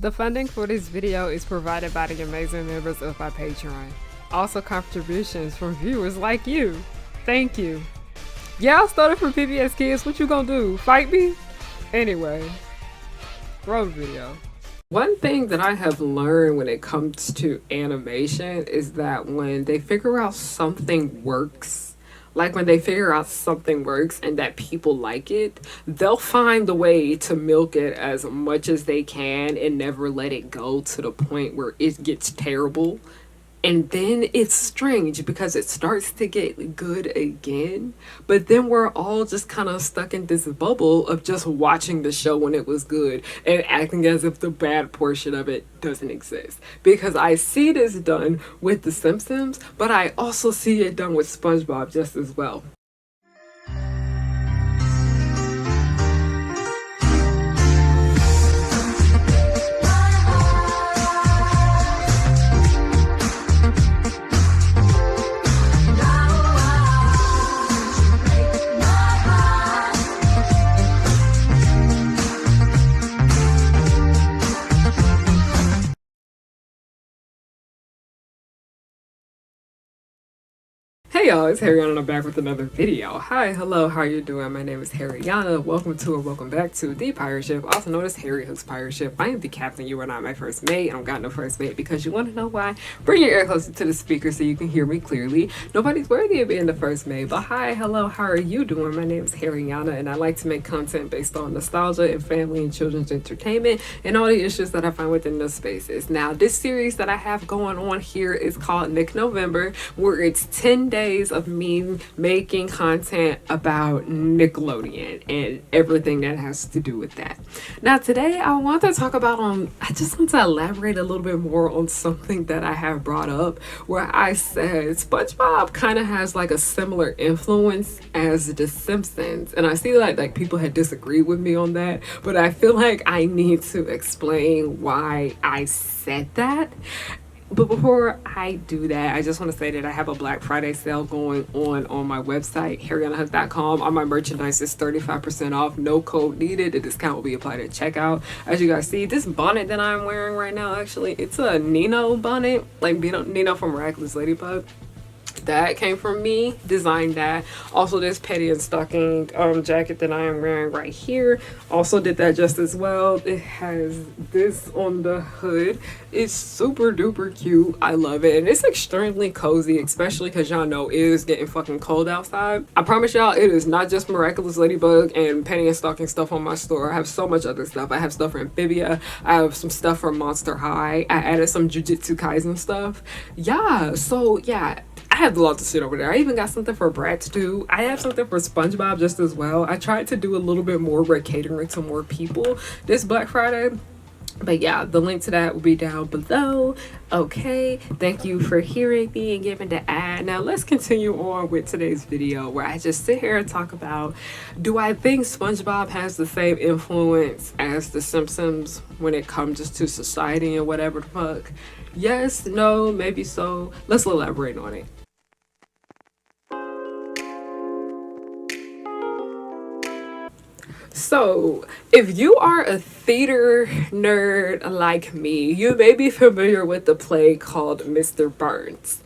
The funding for this video is provided by the amazing members of my Patreon. Also contributions from viewers like you. Thank you. Yeah, I started from PBS Kids. What you gonna do? Fight me? Anyway, roll the video. One thing that I have learned when it comes to animation is that when they figure out something works, like when they figure out something works and that people like it, they'll find the way to milk it as much as they can and never let it go to the point where it gets terrible. And then it's strange because it starts to get good again. But then we're all just kind of stuck in this bubble of just watching the show when it was good and acting as if the bad portion of it doesn't exist. Because I see this done with The Simpsons, but I also see it done with SpongeBob just as well. Hey y'all, it's Harriana and I'm back with another video. Hi, hello, how you doing? My name is Harriana. Welcome to or welcome back to The Pirate Ship, also known as Harry Hook's Pirate Ship. I am the captain, you are not my first mate. I don't got no first mate because you want to know why? Bring your ear closer to the speaker so you can hear me clearly. Nobody's worthy of being the first mate, but hi, hello, how are you doing? My name is Harriana and I like to make content based on nostalgia and family and children's entertainment and all the issues that I find within those spaces. Now, this series that I have going on here is called Nick November, where it's 10 days of me making content about Nickelodeon and everything that has to do with that. Now today I want to talk about I just want to elaborate a little bit more on something that I have brought up where I said SpongeBob kind of has like a similar influence as The Simpsons, and I see like people had disagreed with me on that, but I feel like I need to explain why I said that. But before I do that, I just want to say that I have a Black Friday sale going on my website, harryanahook.com. All my merchandise is 35% off, no code needed. The discount will be applied at checkout. As you guys see, this bonnet that I'm wearing right now, actually, it's a Nino bonnet, like Nino from Miraculous Ladybug. That came from me, designed that. Also this Petty and Stocking jacket that I am wearing right here, also did that just as well. It has this on the hood. It's super duper cute. I love it, and it's extremely cozy, especially because y'all know it is getting fucking cold outside. I promise y'all it is not just Miraculous Ladybug and Penny and Stocking stuff on my store. I have so much other stuff. I have stuff for Amphibia, I have some stuff for Monster High, I added some Jujutsu Kaisen stuff. Yeah, so yeah, I have a lot to shit over there. I even got something for Bratz too. I have something for SpongeBob just as well. I tried to do a little bit more by catering to more people this Black Friday. But yeah, the link to that will be down below. Okay, thank you for hearing me and giving the ad. Now let's continue on with today's video where I just sit here and talk about, do I think SpongeBob has the same influence as The Simpsons when it comes to society and whatever the fuck? Yes, no, maybe so. Let's elaborate on it. So, if you are a theater nerd like me, you may be familiar with the play called Mr. Burns.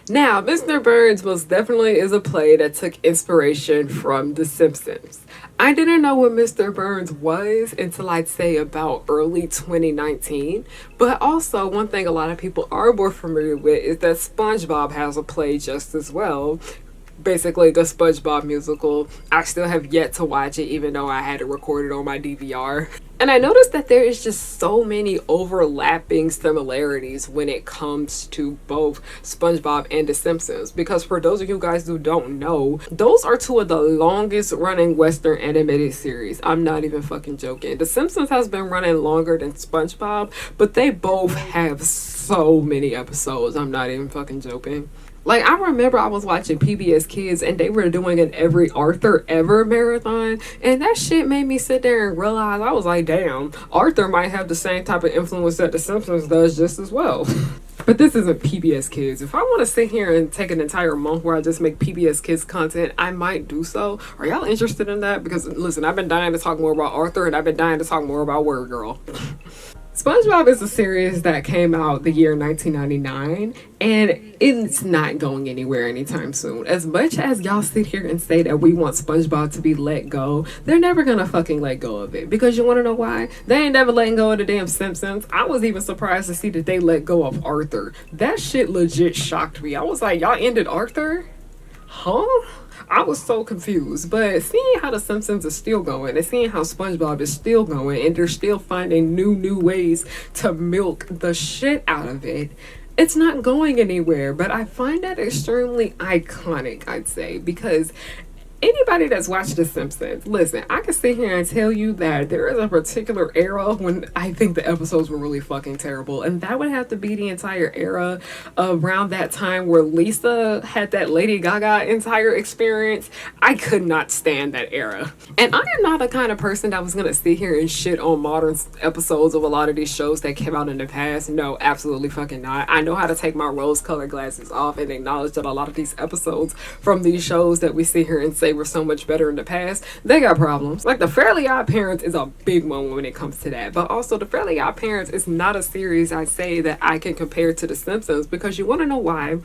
Now, Mr. Burns most definitely is a play that took inspiration from The Simpsons. I didn't know what Mr. Burns was until I'd say about early 2019. But also, one thing a lot of people are more familiar with is that SpongeBob has a play just as well. Basically, the SpongeBob musical. I still have yet to watch it, even though I had it recorded on my DVR. And I noticed that there is just so many overlapping similarities when it comes to both SpongeBob and The Simpsons. Because for those of you guys who don't know, those are two of the longest running Western animated series. I'm not even fucking joking. The Simpsons has been running longer than SpongeBob, but they both have so many episodes. I'm not even fucking joking. Like, I remember I was watching PBS Kids and they were doing an every Arthur ever marathon, and that shit made me sit there and realize, I was like, damn, Arthur might have the same type of influence that The Simpsons does just as well. But this isn't PBS Kids. If I want to sit here and take an entire month where I just make PBS Kids content, I might do so. Are y'all interested in that? Because listen, I've been dying to talk more about Arthur and I've been dying to talk more about Word Girl. SpongeBob is a series that came out the year 1999, and it's not going anywhere anytime soon. As much as y'all sit here and say that we want SpongeBob to be let go, they're never gonna fucking let go of it. Because you wanna know why? They ain't never letting go of the damn Simpsons. I was even surprised to see that they let go of Arthur. That shit legit shocked me. I was like, y'all ended Arthur? Huh? I was so confused, but seeing how The Simpsons is still going and seeing how SpongeBob is still going and they're still finding new ways to milk the shit out of it, it's not going anywhere. But I find that extremely iconic, I'd say, because anybody that's watched The Simpsons, listen, I can sit here and tell you that there is a particular era when I think the episodes were really fucking terrible. And that would have to be the entire era around that time where Lisa had that Lady Gaga entire experience. I could not stand that era. And I am not the kind of person that was going to sit here and shit on modern episodes of a lot of these shows that came out in the past. No, absolutely fucking not. I know how to take my rose-colored glasses off and acknowledge that a lot of these episodes from these shows that we sit here and say were so much better in the past, they got problems. Like the Fairly Odd Parents is a big one when it comes to that. But also the Fairly Odd Parents is not a series I say that I can compare to The Simpsons, because you want to know why?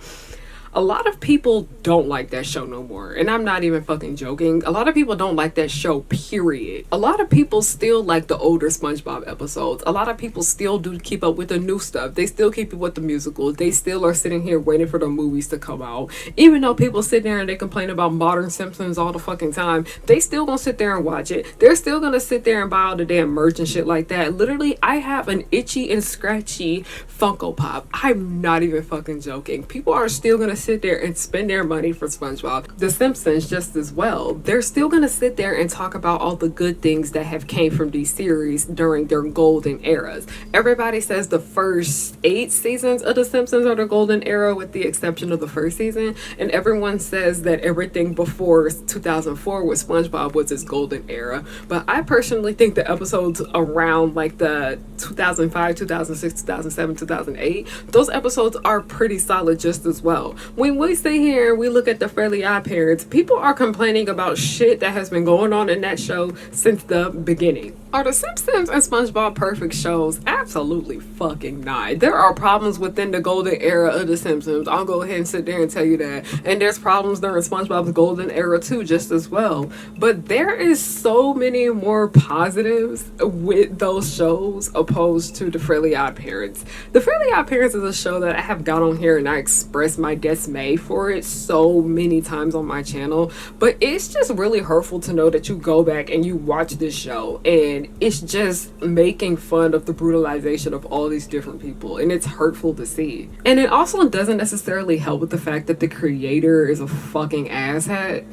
A lot of people don't like that show no more. And I'm not even fucking joking. A lot of people don't like that show, period. A lot of people still like the older SpongeBob episodes. A lot of people still do keep up with the new stuff. They still keep up with the musical. They still are sitting here waiting for the movies to come out. Even though people sit there and they complain about modern Simpsons all the fucking time, they still gonna sit there and watch it. They're still gonna sit there and buy all the damn merch and shit like that. Literally, I have an itchy and scratchy Funko Pop. I'm not even fucking joking. People are still gonna sit there and spend their money for SpongeBob. The Simpsons just as well. They're still gonna sit there and talk about all the good things that have came from these series during their golden eras. Everybody says the first 8 seasons of The Simpsons are the golden era with the exception of the first season, and everyone says that everything before 2004 with SpongeBob was its golden era. But I personally think the episodes around like the 2005, 2006, 2007, 2008, those episodes are pretty solid just as well. When we sit here and we look at the Fairly Odd Parents, people are complaining about shit that has been going on in that show since the beginning. Are The Simpsons and SpongeBob perfect shows? Absolutely fucking not. There are problems within the golden era of The Simpsons. I'll go ahead and sit there and tell you that. And there's problems during SpongeBob's golden era too, just as well. But there is so many more positives with those shows opposed to the Fairly Odd Parents. The Fairly Odd Parents is a show that I have got on here and I expressed my dismay for it so many times on my channel. But it's just really hurtful to know that you go back and you watch this show and it's just making fun of the brutalization of all these different people, and it's hurtful to see. And it also doesn't necessarily help with the fact that the creator is a fucking asshat.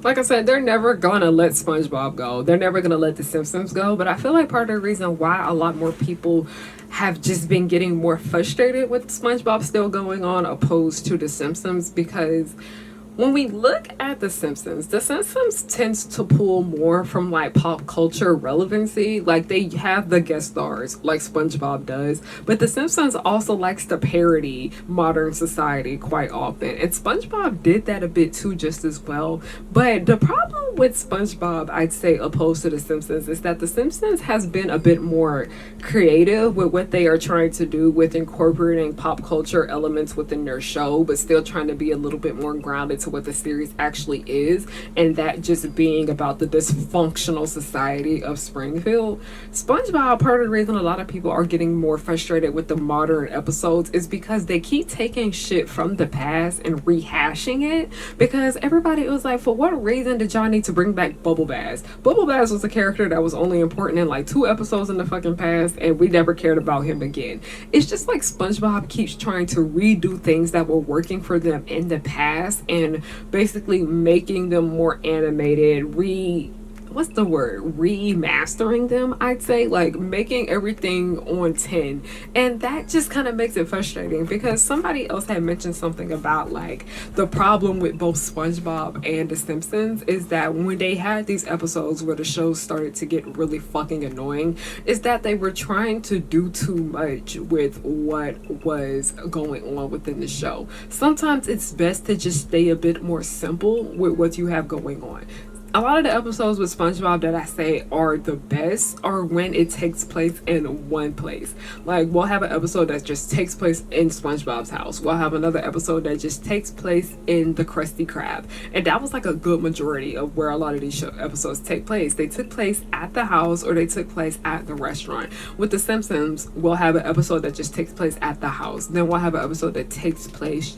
Like I said, they're never gonna let SpongeBob go. They're never gonna let The Simpsons go. But I feel like part of the reason why a lot more people have just been getting more frustrated with SpongeBob still going on opposed to The Simpsons, because when we look at The Simpsons tends to pull more from like pop culture relevancy. Like they have the guest stars like SpongeBob does, but The Simpsons also likes to parody modern society quite often. And SpongeBob did that a bit too, just as well. But the problem with SpongeBob, I'd say, opposed to The Simpsons, is that The Simpsons has been a bit more creative with what they are trying to do with incorporating pop culture elements within their show, but still trying to be a little bit more grounded to what the series actually is, and that just being about the dysfunctional society of Springfield. SpongeBob, part of the reason a lot of people are getting more frustrated with the modern episodes is because they keep taking shit from the past and rehashing it, because everybody was like, for what reason did y'all need to bring back Bubble Bass? Bubble Bass was a character that was only important in like 2 episodes in the fucking past, and we never cared about him again. It's just like SpongeBob keeps trying to redo things that were working for them in the past and basically making them more animated, remastering them, I'd say, like making everything on 10. And that just kind of makes it frustrating, because somebody else had mentioned something about like the problem with both SpongeBob and The Simpsons is that when they had these episodes where the show started to get really fucking annoying, is that they were trying to do too much with what was going on within the show. Sometimes it's best to just stay a bit more simple with what you have going on. A lot of the episodes with SpongeBob that I say are the best are when it takes place in one place. Like, we'll have an episode that just takes place in SpongeBob's house. We'll have another episode that just takes place in the Krusty Krab. And that was like a good majority of where a lot of these episodes take place. They took place at the house or they took place at the restaurant. With The Simpsons, we'll have an episode that just takes place at the house. Then we'll have an episode that takes place,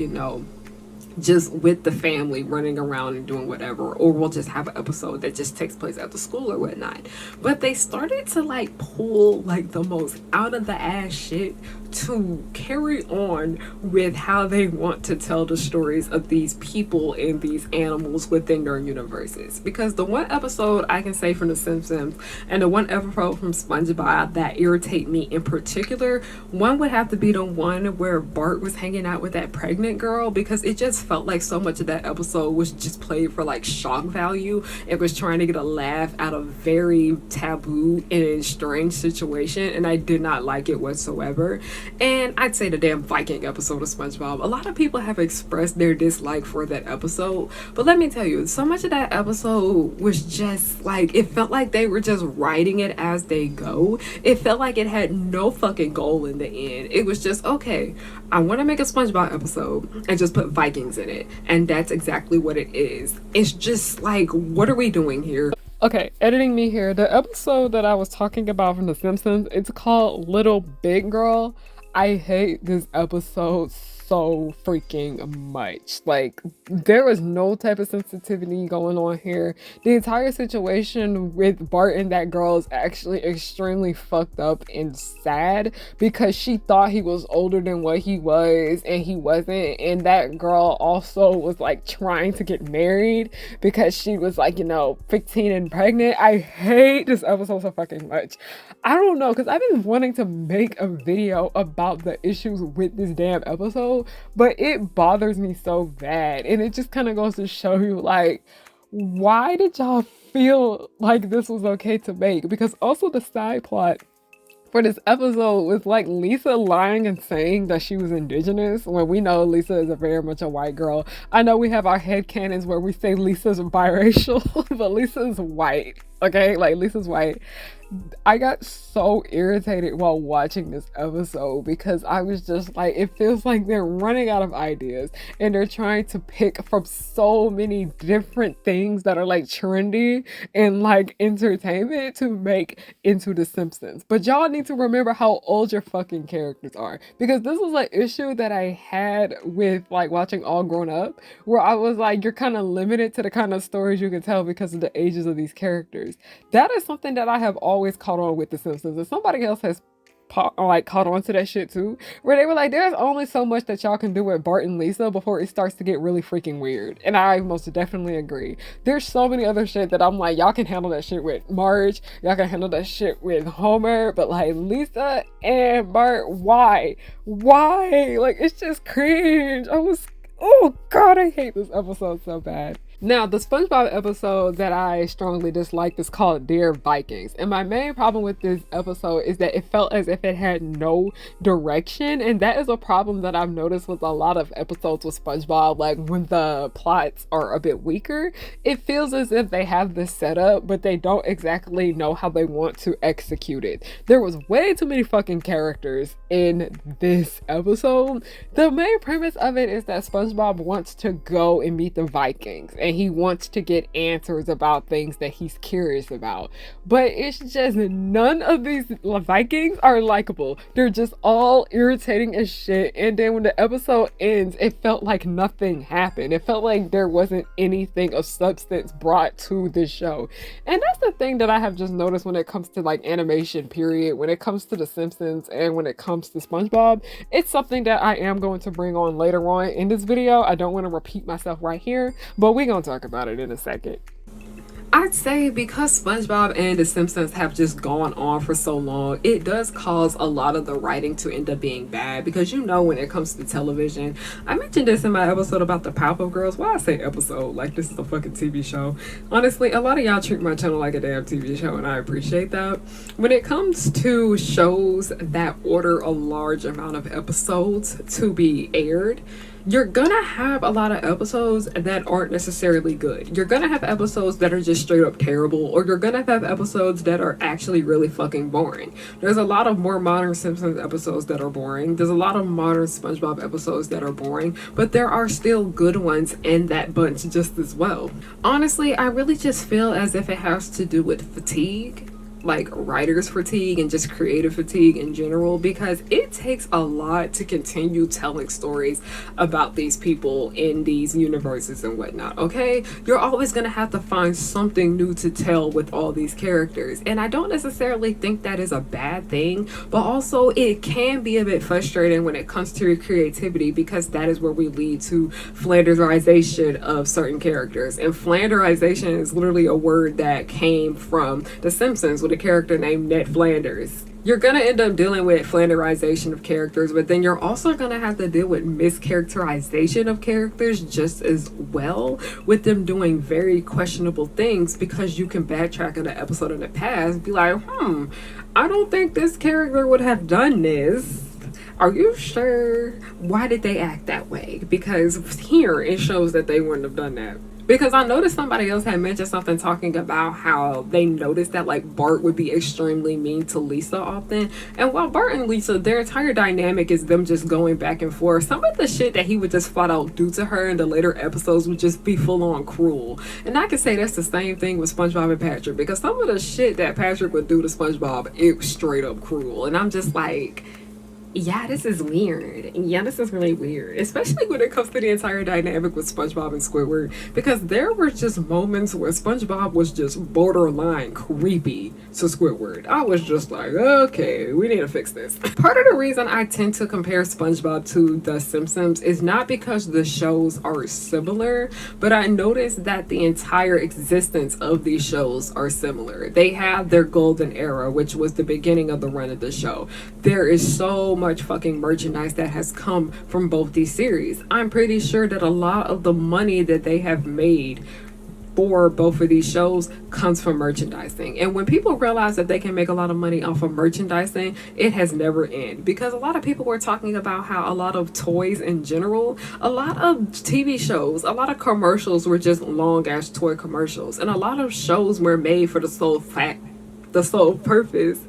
just with the family running around and doing whatever, or we'll just have an episode that just takes place at the school or whatnot. But they started to like pull like the most out of the ass shit to carry on with how they want to tell the stories of these people and these animals within their universes. Because the one episode I can say from The Simpsons and the one episode from SpongeBob that irritate me in particular, one would have to be the one where Bart was hanging out with that pregnant girl, because it just felt like so much of that episode was just played for like shock value. It was trying to get a laugh out of a very taboo and strange situation, and I did not like it whatsoever. And I'd say the damn Viking episode of SpongeBob, a lot of people have expressed their dislike for that episode, but let me tell you, so much of that episode was just like, it felt like they were just writing it as they go. It felt like it had no fucking goal in the end. It was just, okay, I want to make a SpongeBob episode and just put Vikings in it, and that's exactly what it is. It's just like, what are we doing here? Okay, editing me here. The episode that I was talking about from The Simpsons, it's called Little Big Girl. I hate this episode so freaking much. Like, there was no type of sensitivity going on here. The entire situation with Bart and that girl is actually extremely fucked up and sad, because she thought he was older than what he was and he wasn't. And that girl also was like trying to get married because she was like, 15 and pregnant. I hate this episode so fucking much. I don't know, because I've been wanting to make a video about the issues with this damn episode, but it bothers me so bad. And it just kind of goes to show you, like, why did y'all feel like this was okay to make? Because also the side plot for this episode was like Lisa lying and saying that she was indigenous when we know Lisa is very much a white girl. I know we have our headcanons where we say Lisa's biracial, but Lisa's white, okay? Like, Lisa's white. I got so irritated while watching this episode because I was just like, it feels like they're running out of ideas and they're trying to pick from so many different things that are like trendy and like entertainment to make into The Simpsons. But y'all need to remember how old your fucking characters are, because this was an issue that I had with like watching All Grown Up, where I was like, you're kind of limited to the kind of stories you can tell because of the ages of these characters. That is something that I have always caught on with The Simpsons, and somebody else has caught on to that shit too, where they were like, there's only so much that y'all can do with Bart and Lisa before it starts to get really freaking weird. And I most definitely agree. There's so many other shit that I'm like, y'all can handle that shit with Marge, y'all can handle that shit with Homer, but like Lisa and Bart, why like, it's just cringe. Oh god, I hate this episode so bad. Now, the SpongeBob episode that I strongly disliked is called Dear Vikings. And my main problem with this episode is that it felt as if it had no direction. And that is a problem that I've noticed with a lot of episodes with SpongeBob. Like, when the plots are a bit weaker, it feels as if they have this setup, but they don't exactly know how they want to execute it. There was way too many fucking characters in this episode. The main premise of it is that SpongeBob wants to go and meet the Vikings, and he wants to get answers about things that he's curious about. But it's just none of these Vikings are likable. They're just all irritating as shit. And then when the episode ends, it felt like nothing happened. It felt like there wasn't anything of substance brought to this show. And that's the thing that I have just noticed when it comes to like animation, period. When it comes to The Simpsons and when it comes to SpongeBob, it's something that I am going to bring on later on in this video. I don't want to repeat myself right here, but we're gonna talk about it in a second. I'd say because SpongeBob and The Simpsons have just gone on for so long, it does cause a lot of the writing to end up being bad. Because when it comes to television, I mentioned this in my episode about the Powerpuff Girls. Why I say episode? Like, this is a fucking TV show. Honestly, a lot of y'all treat my channel like a damn TV show, and I appreciate that. When it comes to shows that order a large amount of episodes to be aired, you're gonna have a lot of episodes that aren't necessarily good. You're gonna have episodes that are just straight up terrible, or you're gonna have episodes that are actually really fucking boring. There's a lot of more modern Simpsons episodes that are boring. There's a lot of modern SpongeBob episodes that are boring, but there are still good ones in that bunch just as well. Honestly, I really just feel as if it has to do with fatigue, like writer's fatigue and just creative fatigue in general, because it takes a lot to continue telling stories about these people in these universes and whatnot. Okay, you're always gonna have to find something new to tell with all these characters, and I don't necessarily think that is a bad thing, but also it can be a bit frustrating when it comes to your creativity, because that is where we lead to flanderization of certain characters. And flanderization is literally a word that came from The Simpsons with a character named Ned Flanders. You're gonna end up dealing with flanderization of characters, but then you're also gonna have to deal with mischaracterization of characters just as well, with them doing very questionable things, because you can backtrack on an episode in the past, be like, I don't think this character would have done this. Are you sure? Why did they act that way? Because here it shows that they wouldn't have done that. Because I noticed somebody else had mentioned something talking about how they noticed that like Bart would be extremely mean to Lisa often. And while Bart and Lisa, their entire dynamic is them just going back and forth, some of the shit that he would just flat out do to her in the later episodes would just be full on cruel. And I can say that's the same thing with SpongeBob and Patrick, because some of the shit that Patrick would do to SpongeBob, it was straight up cruel. And I'm just like, yeah, this is weird. Yeah, this is really weird. Especially when it comes to the entire dynamic with SpongeBob and Squidward. Because there were just moments where SpongeBob was just borderline creepy to Squidward. I was just like, okay, we need to fix this. Part of the reason I tend to compare SpongeBob to The Simpsons is not because the shows are similar, but I noticed that the entire existence of these shows are similar. They have their golden era, which was the beginning of the run of the show. There is so much fucking merchandise that has come from both these series. I'm pretty sure that a lot of the money that they have made for both of these shows comes from merchandising. And when people realize that they can make a lot of money off of merchandising, it has never ended. Because a lot of people were talking about how a lot of toys in general, a lot of TV shows, a lot of commercials were just long ass toy commercials, and a lot of shows were made for the sole purpose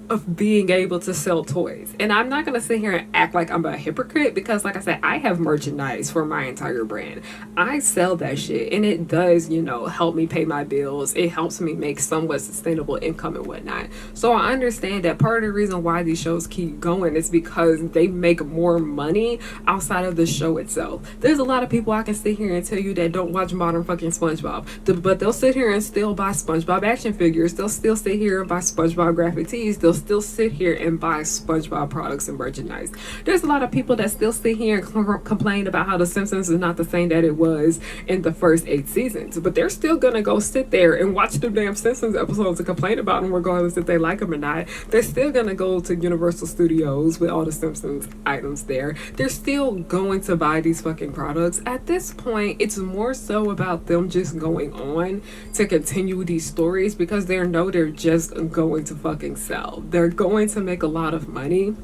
of being able to sell toys. And I'm not going to sit here and act like I'm a hypocrite, because like I said, I have merchandise for my entire brand. I sell that shit, and it does, help me pay my bills. It helps me make somewhat sustainable income and whatnot. So I understand that part of the reason why these shows keep going is because they make more money outside of the show itself. There's a lot of people I can sit here and tell you that don't watch modern fucking SpongeBob, but they'll sit here and still buy SpongeBob action figures. They'll still sit here and buy SpongeBob graphic tees. They'll still sit here and buy SpongeBob products and merchandise. There's a lot of people that still sit here and complain about how The Simpsons is not the same that it was in the first 8 seasons, but they're still gonna go sit there and watch the damn Simpsons episodes and complain about them regardless if they like them or not. They're still gonna go to Universal Studios with all the Simpsons items there. They're still going to buy these fucking products. At this point, it's more so about them just going on to continue these stories, because they know they're just going to fucking sell. They're going to make a lot of money.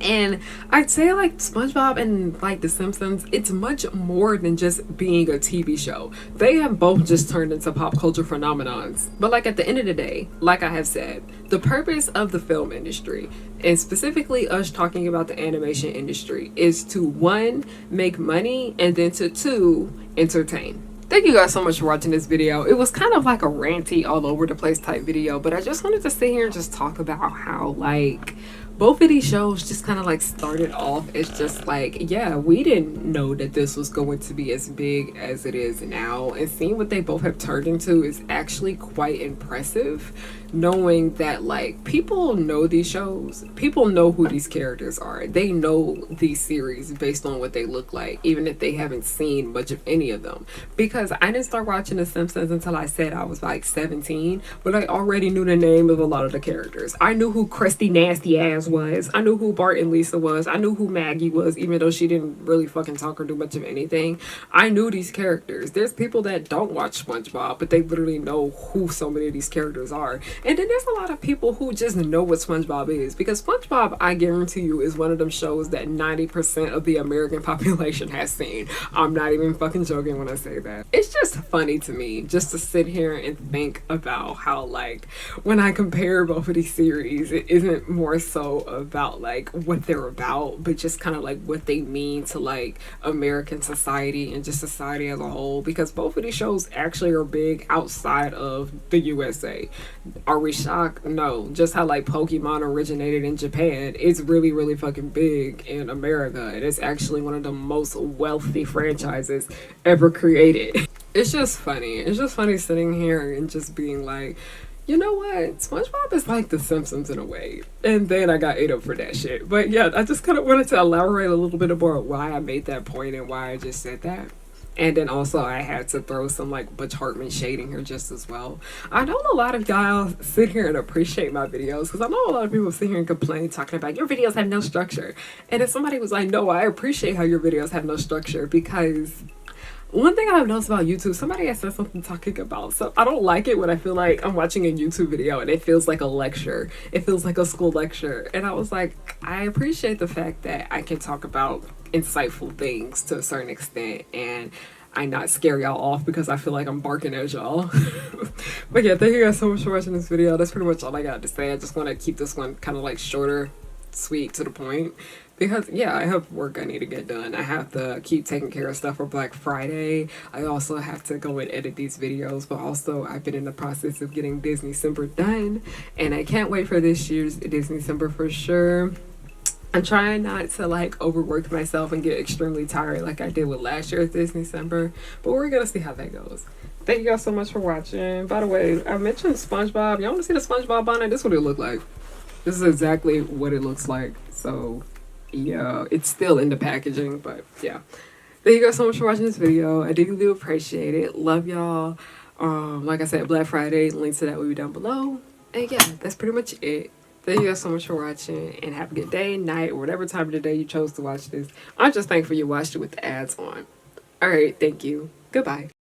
And I'd say like SpongeBob and like The Simpsons, it's much more than just being a TV show. They have both just turned into pop culture phenomenons. But like at the end of the day, like I have said, the purpose of the film industry, and specifically us talking about the animation industry, is to 1, make money, and then to 2, entertain. Thank you guys so much for watching this video. It was kind of like a ranty all over the place type video, but I just wanted to sit here and just talk about how like both of these shows just kind of like started off as just like, yeah, we didn't know that this was going to be as big as it is now, and seeing what they both have turned into is actually quite impressive, knowing that like people know these shows, people know who these characters are, they know these series based on what they look like, even if they haven't seen much of any of them. Because I didn't start watching The Simpsons until I said I was like 17, but I already knew the name of a lot of the characters. I knew who Krusty Nasty Ass was, I knew who Bart and Lisa was, I knew who Maggie was, even though she didn't really fucking talk or do much of anything. I knew these characters. There's people that don't watch SpongeBob, but they literally know who so many of these characters are. And then there's a lot of people who just know what SpongeBob is, because SpongeBob, I guarantee you, is one of them shows that 90% of the American population has seen. I'm not even fucking joking when I say that. It's just funny to me just to sit here and think about how, like, when I compare both of these series, it isn't more so about like what they're about, but just kind of like what they mean to like American society and just society as a whole, because both of these shows actually are big outside of the USA. Are we shocked? No. Just how like Pokemon originated in Japan, it's really, really fucking big in America. And it's actually one of the most wealthy franchises ever created. It's just funny. It's just funny sitting here and just being like, you know what? SpongeBob is like the Simpsons in a way. And then I got ate up for that shit. But yeah, I just kind of wanted to elaborate a little bit more why I made that point and why I just said that. And then also I had to throw some like Butch Hartman shade in here just as well. I know a lot of y'all sit here and appreciate my videos, because I know a lot of people sit here and complain talking about your videos have no structure. And if somebody was like, no, I appreciate how your videos have no structure, because one thing I've noticed about YouTube, somebody has said something talking about, so I don't like it when I feel like I'm watching a YouTube video and it feels like a lecture. It feels like a school lecture. And I was like, I appreciate the fact that I can talk about insightful things to a certain extent and I not scare y'all off because I feel like I'm barking at y'all. But yeah, thank you guys so much for watching this video. That's pretty much all I got to say. I just want to keep this one kind of like shorter, sweet, to the point, because yeah, I have work I need to get done. I have to keep taking care of stuff for Black Friday. I also have to go and edit these videos, but also I've been in the process of getting Disney December done, and I can't wait for this year's Disney December for sure. I'm trying not to like overwork myself and get extremely tired like I did with last year's Disney December, but we're gonna see how that goes. Thank you guys so much for watching. By the way, I mentioned SpongeBob. Y'all want to see the SpongeBob bonnet? This is what it looked like. This is exactly what it looks like. So yeah, it's still in the packaging, but yeah. Thank you guys so much for watching this video. I do appreciate it. Love y'all. Like I said, Black Friday, links to that will be down below. And yeah, that's pretty much it. Thank you guys so much for watching, and have a good day, night, or whatever time of the day you chose to watch this. I'm just thankful you watched it with the ads on. Alright, thank you. Goodbye.